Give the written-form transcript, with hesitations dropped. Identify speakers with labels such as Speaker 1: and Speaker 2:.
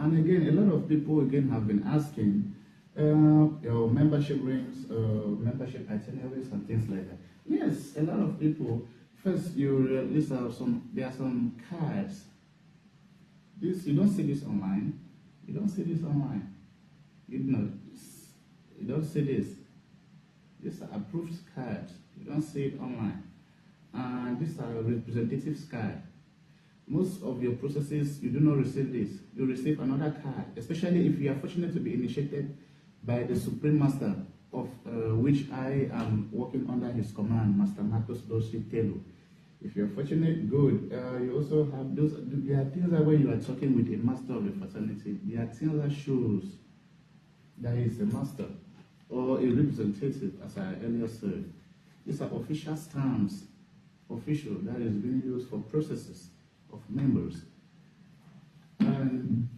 Speaker 1: And again, a lot of people again have been asking your membership rings, membership itineraries, and things like that. Yes, a lot of people. First, you release there are some cards. This you don't see this online. You don't see this online. You don't see this. These are approved cards. You don't see it online. And these are representative cards. Most of your processes, you do not receive this. You receive another card, especially if you are fortunate to be initiated by the Supreme Master, of which I am working under his command, Master Marcus Doshi Telu. If you're fortunate, good. You also have those. There are things that when you are talking with a master of the fraternity, there are things that shows that he is a master or a representative, as I earlier said. These are official stamps, official, that is being used for processes of members. And